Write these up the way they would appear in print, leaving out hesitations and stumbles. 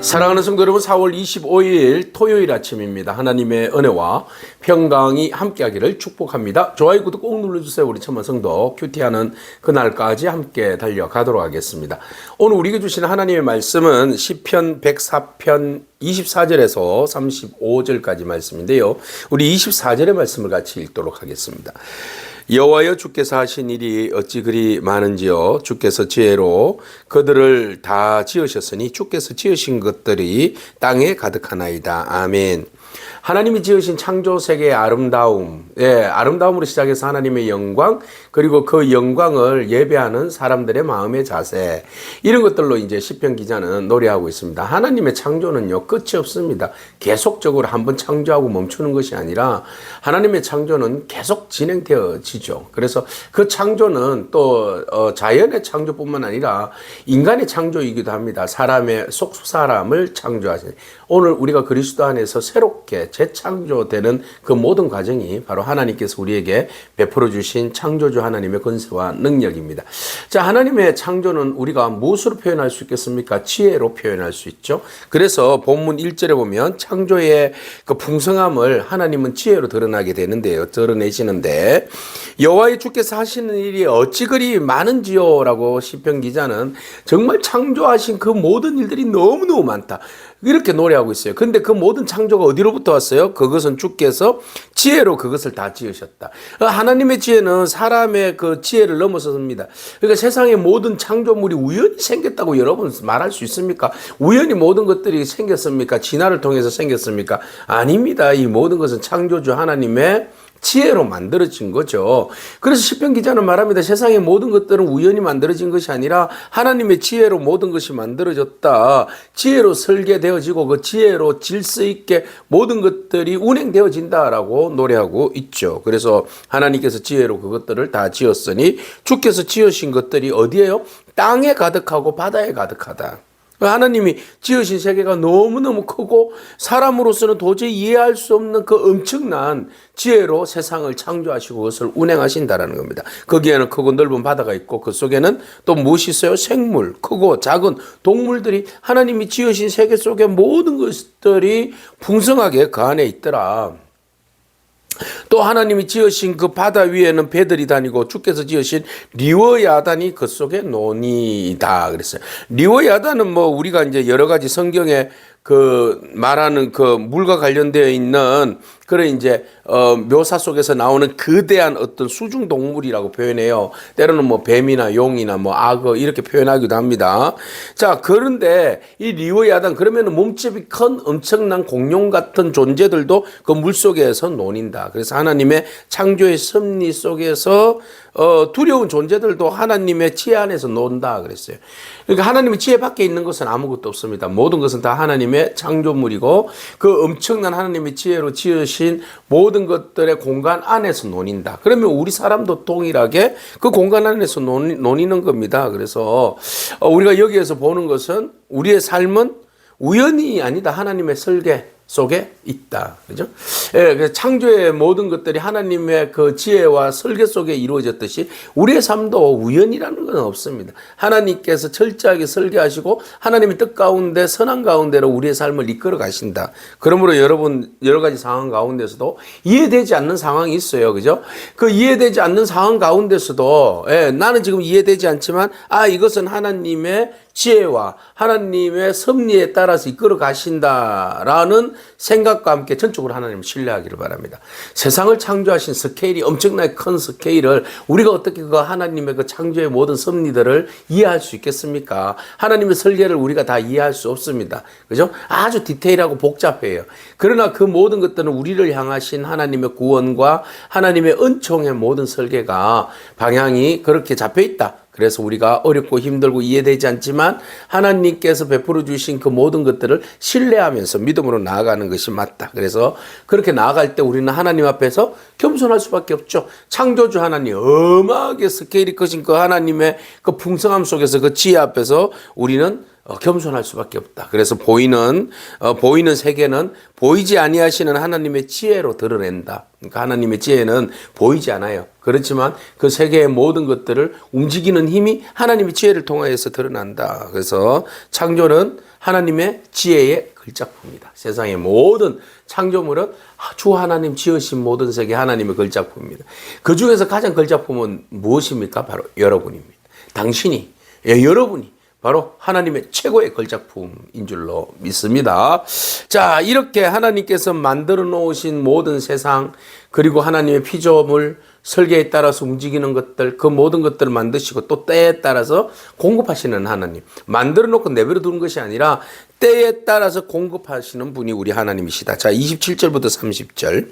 사랑하는 성도 여러분, 4월 25일 토요일 아침입니다. 하나님의 은혜와 평강이 함께하기를 축복합니다. 좋아요, 구독 꼭 눌러주세요. 우리 천만 성도 큐티하는 그날까지 함께 달려가도록 하겠습니다. 오늘 우리에게 주시는 하나님의 말씀은 시편 104편 24절에서 35절까지 말씀인데요. 우리 24절의 말씀을 같이 읽도록 하겠습니다. 여호와여, 주께서 하신 일이 어찌 그리 많은지요. 주께서 지혜로 그들을 다 지으셨으니 주께서 지으신 것들이 땅에 가득하나이다. 아멘. 하나님이 지으신 창조 세계의 아름다움, 아름다움으로 시작해서 하나님의 영광, 그리고 그 영광을 예배하는 사람들의 마음의 자세, 이런 것들로 이제 시편 기자는 노래하고 있습니다. 하나님의 창조는요, 끝이 없습니다. 계속적으로 한번 창조하고 멈추는 것이 아니라 하나님의 창조는 계속 진행되어지죠. 그래서 그 창조는 또 자연의 창조뿐만 아니라 인간의 창조이기도 합니다. 사람의 사람을 창조하시는, 오늘 우리가 그리스도 안에서 새롭게 재창조되는 그 모든 과정이 바로 하나님께서 우리에게 베풀어 주신 창조주 하나님의 권세와 능력입니다. 자, 하나님의 창조는 우리가 무엇으로 표현할 수 있겠습니까? 지혜로 표현할 수 있죠. 그래서 본문 1절에 보면 창조의 그 풍성함을 하나님은 지혜로 드러내시는데, 여호와의 주께서 하시는 일이 어찌 그리 많은지요? 라고 시편 기자는 정말 창조하신 그 모든 일들이 너무너무 많다, 이렇게 노래하고 있어요. 근데 그 모든 창조가 어디로부터 왔어요? 그것은 주께서 지혜로 그것을 다 지으셨다. 하나님의 지혜는 사람의 그 지혜를 넘어섭니다. 그러니까 세상의 모든 창조물이 우연히 생겼다고 여러분 말할 수 있습니까? 우연히 모든 것들이 생겼습니까? 진화를 통해서 생겼습니까? 아닙니다. 이 모든 것은 창조주 하나님의 지혜로 만들어진 거죠. 그래서 시편 기자는 말합니다. 세상의 모든 것들은 우연히 만들어진 것이 아니라 하나님의 지혜로 모든 것이 만들어졌다. 지혜로 설계되어지고 그 지혜로 질서 있게 모든 것들이 운행되어진다라고 노래하고 있죠. 그래서 하나님께서 지혜로 그것들을 다 지었으니 주께서 지으신 것들이 어디예요? 땅에 가득하고 바다에 가득하다. 하나님이 지으신 세계가 너무너무 크고 사람으로서는 도저히 이해할 수 없는 그 엄청난 지혜로 세상을 창조하시고 그것을 운행하신다라는 겁니다. 거기에는 크고 넓은 바다가 있고 그 속에는 또 무엇이 있어요? 생물, 크고 작은 동물들이 하나님이 지으신 세계 속에 모든 것들이 풍성하게 그 안에 있더라. 또 하나님이 지으신 그 바다 위에는 배들이 다니고 주께서 지으신 리워야단이 그 속에 노니이다 그랬어요. 리워야단은 뭐 우리가 이제 여러 가지 성경에 그 말하는 그 물과 관련되어 있는 그런 이제 묘사 속에서 나오는 거대한 어떤 수중 동물이라고 표현해요. 때로는 뭐 뱀이나 용이나 뭐 악어 이렇게 표현하기도 합니다. 자, 그런데 이 리워야단, 그러면은 몸집이 큰 엄청난 공룡 같은 존재들도 그 물 속에서 노닌다. 그래서 하나님의 창조의 섭리 속에서 두려운 존재들도 하나님의 지혜 안에서 논다 그랬어요. 그러니까 하나님의 지혜 밖에 있는 것은 아무것도 없습니다. 모든 것은 다 하나님의 창조물이고 그 엄청난 하나님의 지혜로 지으신 모든 것들의 공간 안에서 논인다. 그러면 우리 사람도 동일하게 그 공간 안에서 논이는 겁니다. 그래서 우리가 여기에서 보는 것은 우리의 삶은 우연이 아니다. 하나님의 설계 속에 있다. 그죠? 예, 창조의 모든 것들이 하나님의 그 지혜와 설계 속에 이루어졌듯이 우리의 삶도 우연이라는 건 없습니다. 하나님께서 철저하게 설계하시고 하나님의 뜻 가운데 선한 가운데로 우리의 삶을 이끌어 가신다. 그러므로 여러분 여러 가지 상황 가운데서도 이해되지 않는 상황이 있어요. 그죠? 그 이해되지 않는 상황 가운데서도 나는 지금 이해되지 않지만 이것은 하나님의 지혜와 하나님의 섭리에 따라서 이끌어 가신다라는 생각과 함께 전적으로 하나님을 신뢰하기를 바랍니다. 세상을 창조하신 스케일이 엄청나게 큰 스케일을 우리가 어떻게 그 하나님의 그 창조의 모든 섭리들을 이해할 수 있겠습니까? 하나님의 설계를 우리가 다 이해할 수 없습니다. 그죠? 아주 디테일하고 복잡해요. 그러나 그 모든 것들은 우리를 향하신 하나님의 구원과 하나님의 은총의 모든 설계가 방향이 그렇게 잡혀 있다. 그래서 우리가 어렵고 힘들고 이해되지 않지만 하나님께서 베풀어 주신 그 모든 것들을 신뢰하면서 믿음으로 나아가는 것이 맞다. 그래서 그렇게 나아갈 때 우리는 하나님 앞에서 겸손할 수밖에 없죠. 창조주 하나님, 어마하게 스케일이 크신 그 하나님의 그 풍성함 속에서 그 지혜 앞에서 우리는 겸손할 수밖에 없다. 그래서 보이는 세계는 보이지 아니하시는 하나님의 지혜로 드러낸다. 그러니까 하나님의 지혜는 보이지 않아요. 그렇지만 그 세계의 모든 것들을 움직이는 힘이 하나님의 지혜를 통하여서 드러난다. 그래서 창조는 하나님의 지혜의 걸작품이다. 세상의 모든 창조물은 주 하나님 지으신 모든 세계 하나님의 걸작품입니다. 그 중에서 가장 걸작품은 무엇입니까? 바로 여러분입니다. 당신이, 여러분이 바로 하나님의 최고의 걸작품인 줄로 믿습니다. 자, 이렇게 하나님께서 만들어 놓으신 모든 세상, 그리고 하나님의 피조물, 설계에 따라서 움직이는 것들, 그 모든 것들을 만드시고 또 때에 따라서 공급하시는 하나님. 만들어 놓고 내버려 두는 것이 아니라 때에 따라서 공급하시는 분이 우리 하나님이시다. 자, 27절부터 30절.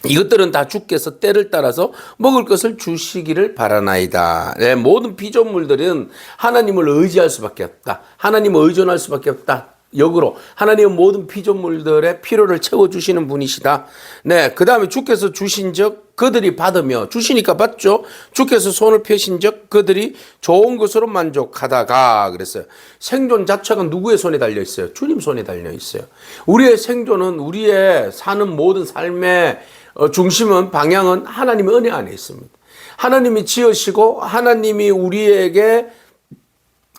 이것들은 다 주께서 때를 따라서 먹을 것을 주시기를 바라나이다. 네, 모든 피조물들은 하나님을 의지할 수밖에 없다. 하나님을 의존할 수밖에 없다. 역으로 하나님은 모든 피조물들의 필요를 채워주시는 분이시다. 네, 그 다음에 주께서 주신 적 그들이 받으며, 주시니까 받죠. 주께서 손을 펴신 적 그들이 좋은 것으로 만족하다가 그랬어요. 생존 자체가 누구의 손에 달려 있어요? 주님 손에 달려 있어요. 우리의 생존은, 우리의 사는 모든 삶의 중심은, 방향은 하나님의 은혜 안에 있습니다. 하나님이 지으시고 하나님이 우리에게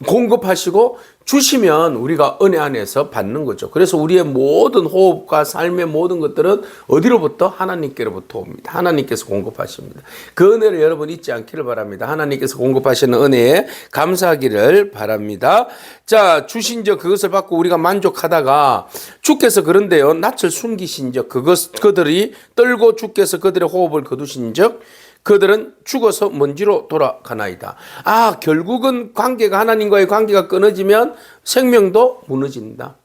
공급하시고 주시면 우리가 은혜 안에서 받는 거죠. 그래서 우리의 모든 호흡과 삶의 모든 것들은 어디로부터? 하나님께로부터 옵니다. 하나님께서 공급하십니다. 그 은혜를 여러분 잊지 않기를 바랍니다. 하나님께서 공급하시는 은혜에 감사하기를 바랍니다. 자, 주신 적 그것을 받고 우리가 만족하다가 주께서 그런데요, 낯을 숨기신 적 그들이 떨고 주께서 그들의 호흡을 거두신 적 그들은 죽어서 먼지로 돌아가나이다. 결국은 하나님과의 관계가 끊어지면 생명도 무너진다.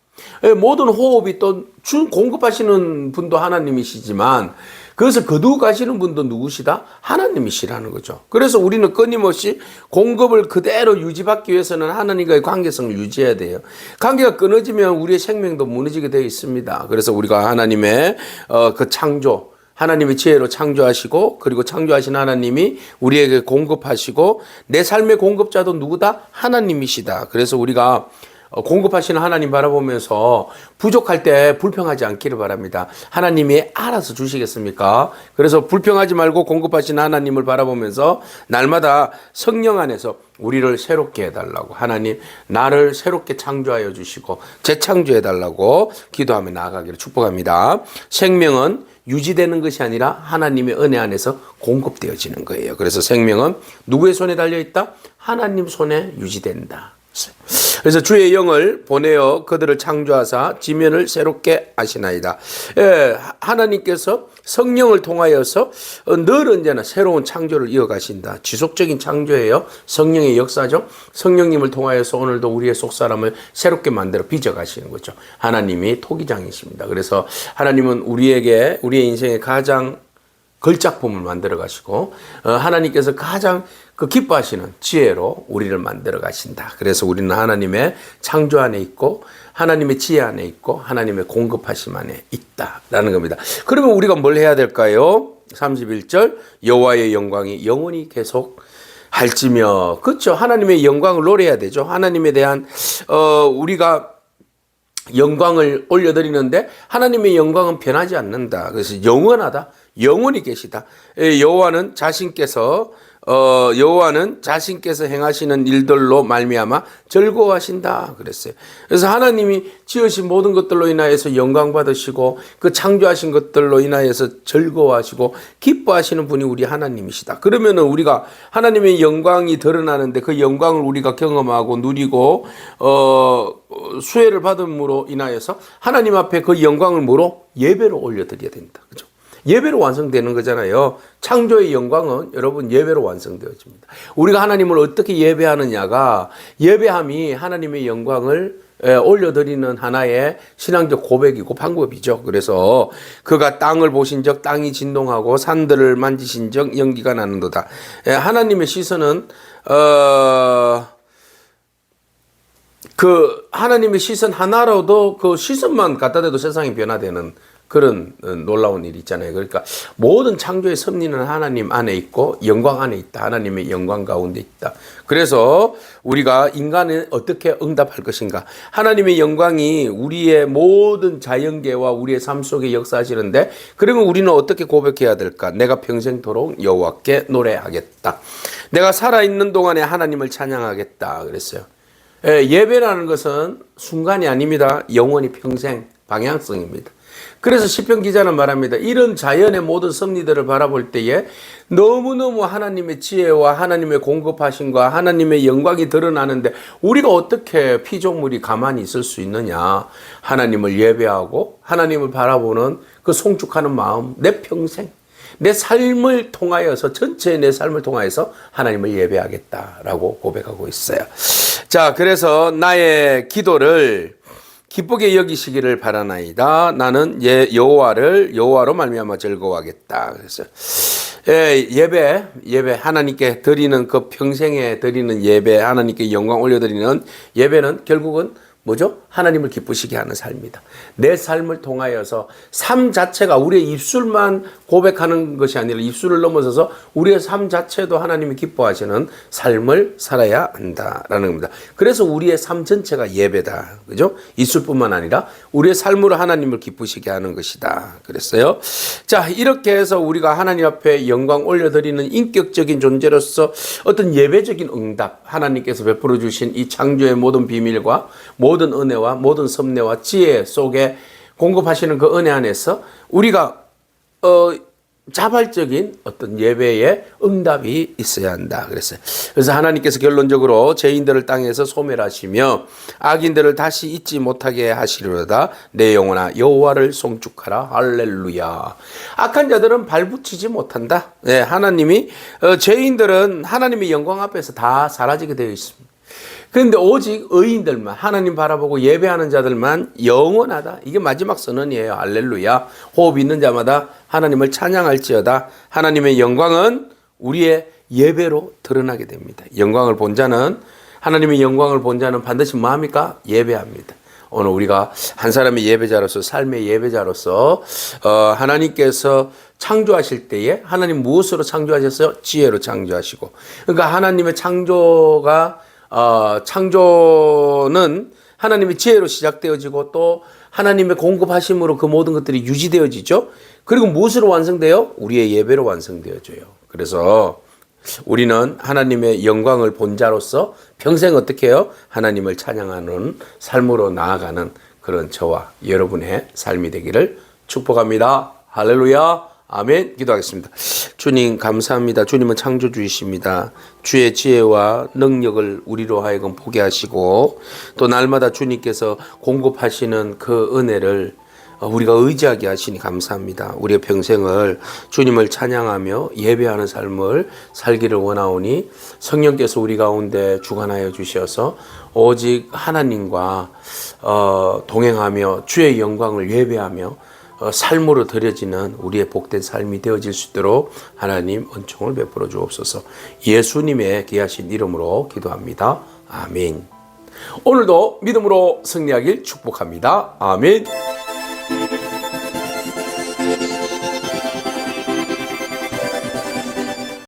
모든 호흡이 또 공급하시는 분도 하나님이시지만 그것을 거두고 가시는 분도 누구시다? 하나님이시라는 거죠. 그래서 우리는 끊임없이 공급을 그대로 유지받기 위해서는 하나님과의 관계성을 유지해야 돼요. 관계가 끊어지면 우리의 생명도 무너지게 되어 있습니다. 그래서 우리가 하나님의 그 창조, 하나님의 지혜로 창조하시고, 그리고 창조하신 하나님이 우리에게 공급하시고, 내 삶의 공급자도 누구다? 하나님이시다. 그래서 우리가 공급하시는 하나님 바라보면서 부족할 때 불평하지 않기를 바랍니다. 하나님이 알아서 주시겠습니까? 그래서 불평하지 말고 공급하시는 하나님을 바라보면서 날마다 성령 안에서 우리를 새롭게 해달라고, 하나님 나를 새롭게 창조하여 주시고 재창조해 달라고 기도하며 나아가기를 축복합니다. 생명은 유지되는 것이 아니라 하나님의 은혜 안에서 공급되어지는 거예요. 그래서 생명은 누구의 손에 달려있다? 하나님 손에 유지된다. 그래서 주의 영을 보내어 그들을 창조하사 지면을 새롭게 하시나이다. 하나님께서 성령을 통하여서 늘 언제나 새로운 창조를 이어가신다. 지속적인 창조예요. 성령의 역사죠. 성령님을 통하여서 오늘도 우리의 속사람을 새롭게 만들어 빚어가시는 거죠. 하나님이 토기장이십니다. 그래서 하나님은 우리에게, 우리의 인생에 가장 걸작품을 만들어 가시고 하나님께서 가장 기뻐하시는 지혜로 우리를 만들어 가신다. 그래서 우리는 하나님의 창조 안에 있고 하나님의 지혜 안에 있고 하나님의 공급하심 안에 있다라는 겁니다. 그러면 우리가 뭘 해야 될까요? 31절 여호와의 영광이 영원히 계속 할지며. 그렇죠. 하나님의 영광을 노래해야 되죠. 하나님에 대한 우리가 영광을 올려드리는데 하나님의 영광은 변하지 않는다. 그래서 영원하다. 영원히 계시다. 여호와는 자신께서 행하시는 일들로 말미암아 즐거워하신다 그랬어요. 그래서 하나님이 지으신 모든 것들로 인하여서 영광 받으시고 그 창조하신 것들로 인하여서 즐거워하시고 기뻐하시는 분이 우리 하나님이시다. 그러면은 우리가 하나님의 영광이 드러나는데 그 영광을 우리가 경험하고 누리고 수혜를 받음으로 인하여서 하나님 앞에 그 영광을 뭐로? 예배로 올려드려야 된다. 그죠? 예배로 완성되는 거잖아요. 창조의 영광은 여러분 예배로 완성되어집니다. 우리가 하나님을 어떻게 예배하느냐가, 예배함이 하나님의 영광을 올려드리는 하나의 신앙적 고백이고 방법이죠. 그래서 그가 땅을 보신 적 땅이 진동하고 산들을 만지신 적 연기가 나는도다. 하나님의 시선은 그 하나님의 시선 하나로도 그 시선만 갖다 대도 세상이 변화되는 그런 놀라운 일이 있잖아요. 그러니까 모든 창조의 섭리는 하나님 안에 있고 영광 안에 있다. 하나님의 영광 가운데 있다. 그래서 우리가 인간은 어떻게 응답할 것인가? 하나님의 영광이 우리의 모든 자연계와 우리의 삶 속에 역사하시는데, 그러면 우리는 어떻게 고백해야 될까? 내가 평생토록 여호와께 노래하겠다. 내가 살아있는 동안에 하나님을 찬양하겠다 그랬어요. 예배라는 것은 순간이 아닙니다. 영원히 평생 방향성입니다. 그래서 시편 기자는 말합니다. 이런 자연의 모든 섭리들을 바라볼 때에 너무너무 하나님의 지혜와 하나님의 공급하심과 하나님의 영광이 드러나는데 우리가 어떻게 피조물이 가만히 있을 수 있느냐. 하나님을 예배하고 하나님을 바라보는 그 송축하는 마음, 내 평생 내 삶을 통하여서, 전체의 내 삶을 통하여서 하나님을 예배하겠다라고 고백하고 있어요. 자, 그래서 나의 기도를 기쁘게 여기시기를 바라나이다. 나는 여호와로 말미암아 즐거워하겠다. 그래서 예배 하나님께 드리는 그 평생에 드리는 예배, 하나님께 영광 올려드리는 예배는 결국은 뭐죠? 하나님을 기쁘시게 하는 삶이다. 내 삶을 통하여서 삶 자체가 우리의 입술만 고백하는 것이 아니라 입술을 넘어서서 우리의 삶 자체도 하나님이 기뻐하시는 삶을 살아야 한다라는 겁니다. 그래서 우리의 삶 전체가 예배다. 그죠? 입술뿐만 아니라 우리의 삶으로 하나님을 기쁘시게 하는 것이다. 그랬어요. 자, 이렇게 해서 우리가 하나님 앞에 영광 올려드리는 인격적인 존재로서 어떤 예배적인 응답, 하나님께서 베풀어 주신 이 창조의 모든 비밀과 모든 은혜와 모든 섭리와 지혜 속에 공급하시는 그 은혜 안에서 우리가 자발적인 어떤 예배의 응답이 있어야 한다 그랬어요. 그래서 하나님께서 결론적으로 죄인들을 땅에서 소멸하시며 악인들을 다시 잊지 못하게 하시려다 내 영혼아 여호와를 송축하라. 할렐루야. 악한 자들은 발붙이지 못한다. 네, 하나님이 죄인들은 하나님의 영광 앞에서 다 사라지게 되어 있습니다. 그런데 오직 의인들만, 하나님 바라보고 예배하는 자들만 영원하다. 이게 마지막 선언이에요. 할렐루야. 호흡 있는 자마다 하나님을 찬양할지어다. 하나님의 영광은 우리의 예배로 드러나게 됩니다. 영광을 본 자는, 하나님의 영광을 본 자는 반드시 뭐합니까? 예배합니다. 오늘 우리가 한 사람의 예배자로서, 삶의 예배자로서 하나님께서 창조하실 때에 하나님 무엇으로 창조하셨어요? 지혜로 창조하시고. 그러니까 하나님의 창조는 하나님의 지혜로 시작되어지고 또 하나님의 공급하심으로 그 모든 것들이 유지되어지죠. 그리고 무엇으로 완성돼요? 우리의 예배로 완성되어져요. 그래서 우리는 하나님의 영광을 본 자로서 평생 어떻게 해요? 하나님을 찬양하는 삶으로 나아가는 그런 저와 여러분의 삶이 되기를 축복합니다. 할렐루야. 아멘. 기도하겠습니다. 주님 감사합니다. 주님은 창조주이십니다. 주의 지혜와 능력을 우리로 하여금 보게 하시고 또 날마다 주님께서 공급하시는 그 은혜를 우리가 의지하게 하시니 감사합니다. 우리의 평생을 주님을 찬양하며 예배하는 삶을 살기를 원하오니 성령께서 우리 가운데 주관하여 주셔서 오직 하나님과 동행하며 주의 영광을 예배하며 삶으로 드려지는 우리의 복된 삶이 되어질 수 있도록 하나님 은총을 베풀어 주옵소서. 예수님의 귀하신 이름으로 기도합니다. 아멘. 오늘도 믿음으로 승리하길 축복합니다. 아멘.